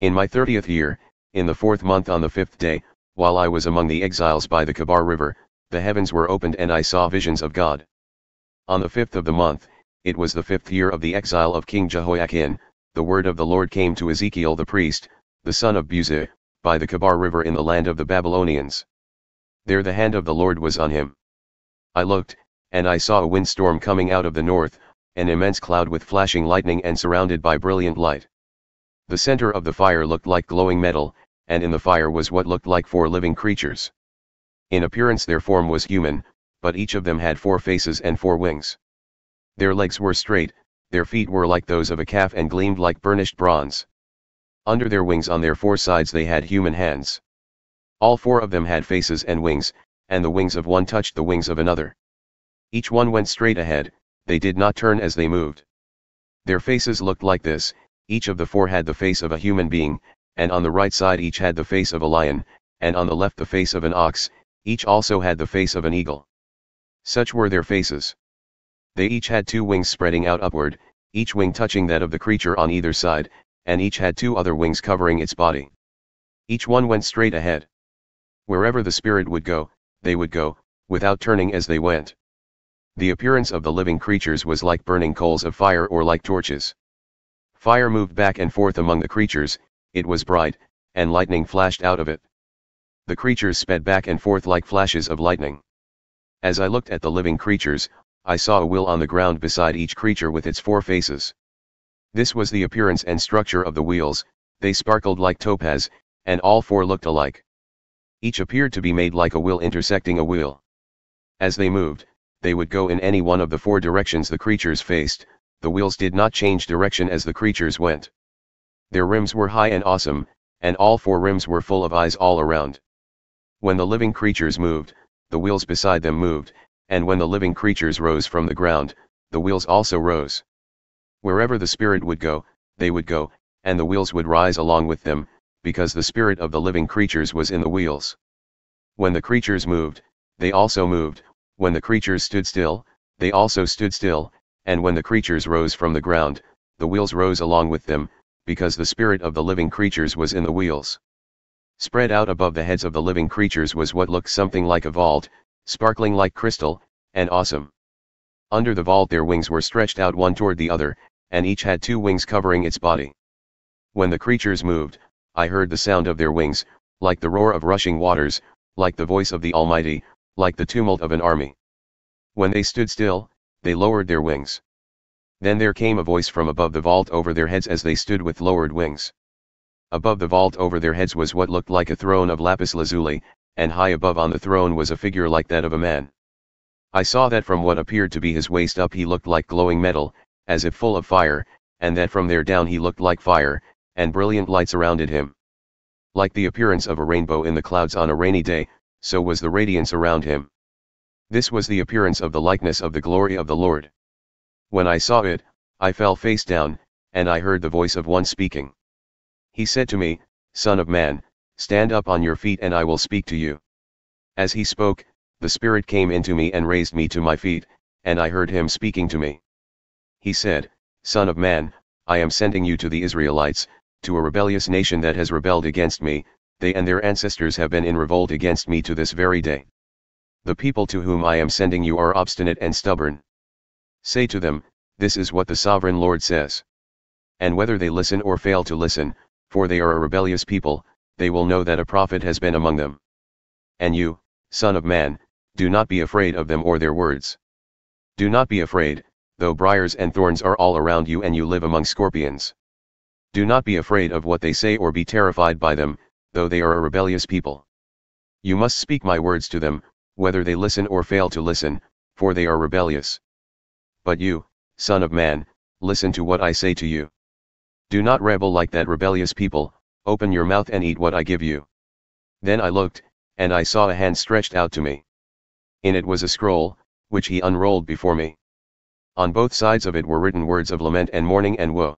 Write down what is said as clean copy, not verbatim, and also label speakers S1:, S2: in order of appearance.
S1: In my 30th year, in the 4th month on the 5th day, while I was among the exiles by the Kebar River, the heavens were opened and I saw visions of God. On the 5th of the month, it was the 5th year of the exile of King Jehoiachin, the word of the Lord came to Ezekiel the priest, the son of Buzi, by the Kebar River in the land of the Babylonians. There the hand of the Lord was on him. I looked, and I saw a windstorm coming out of the north, an immense cloud with flashing lightning and surrounded by brilliant light. The center of the fire looked like glowing metal, and in the fire was what looked like 4 living creatures. In appearance their form was human, but each of them had 4 faces and 4 wings. Their legs were straight, their feet were like those of a calf and gleamed like burnished bronze. Under their wings on their 4 sides they had human hands. All 4 of them had faces and wings, and the wings of one touched the wings of another. Each one went straight ahead, they did not turn as they moved. Their faces looked like this, each of the 4 had the face of a human being, and on the right side each had the face of a lion, and on the left the face of an ox, each also had the face of an eagle. Such were their faces. They each had 2 wings spreading out upward, each wing touching that of the creature on either side, and each had 2 other wings covering its body. Each one went straight ahead. Wherever the spirit would go, they would go, without turning as they went. The appearance of the living creatures was like burning coals of fire or like torches. Fire moved back and forth among the creatures, it was bright, and lightning flashed out of it. The creatures sped back and forth like flashes of lightning. As I looked at the living creatures, I saw a wheel on the ground beside each creature with its 4 faces. This was the appearance and structure of the wheels, they sparkled like topaz, and all 4 looked alike. Each appeared to be made like a wheel intersecting a wheel. As they moved, they would go in any one of the 4 directions the creatures faced, the wheels did not change direction as the creatures went. Their rims were high and awesome, and all 4 rims were full of eyes all around. When the living creatures moved, the wheels beside them moved, and when the living creatures rose from the ground, the wheels also rose. Wherever the spirit would go, they would go, and the wheels would rise along with them, because the spirit of the living creatures was in the wheels. When the creatures moved, they also moved, when the creatures stood still, they also stood still, and when the creatures rose from the ground, the wheels rose along with them, because the spirit of the living creatures was in the wheels. Spread out above the heads of the living creatures was what looked something like a vault, sparkling like crystal, and awesome. Under the vault their wings were stretched out one toward the other, and each had 2 wings covering its body. When the creatures moved, I heard the sound of their wings, like the roar of rushing waters, like the voice of the Almighty, like the tumult of an army. When they stood still, they lowered their wings. Then there came a voice from above the vault over their heads as they stood with lowered wings. Above the vault over their heads was what looked like a throne of lapis lazuli, and high above on the throne was a figure like that of a man. I saw that from what appeared to be his waist up he looked like glowing metal, as if full of fire, and that from there down he looked like fire, and brilliant light surrounded him. Like the appearance of a rainbow in the clouds on a rainy day, so was the radiance around him. This was the appearance of the likeness of the glory of the Lord. When I saw it, I fell face down, and I heard the voice of one speaking. He said to me, Son of man, stand up on your feet and I will speak to you. As he spoke, the Spirit came into me and raised me to my feet, and I heard him speaking to me. He said, Son of man, I am sending you to the Israelites, to a rebellious nation that has rebelled against me, they and their ancestors have been in revolt against me to this very day. The people to whom I am sending you are obstinate and stubborn. Say to them, this is what the sovereign Lord says. And whether they listen or fail to listen, for they are a rebellious people, they will know that a prophet has been among them. And you, son of man, do not be afraid of them or their words. Do not be afraid, though briers and thorns are all around you and you live among scorpions. Do not be afraid of what they say or be terrified by them, though they are a rebellious people. You must speak my words to them, whether they listen or fail to listen, for they are rebellious. But you, son of man, listen to what I say to you. Do not rebel like that rebellious people, open your mouth and eat what I give you. Then I looked, and I saw a hand stretched out to me. In it was a scroll, which he unrolled before me. On both sides of it were written words of lament and mourning and woe.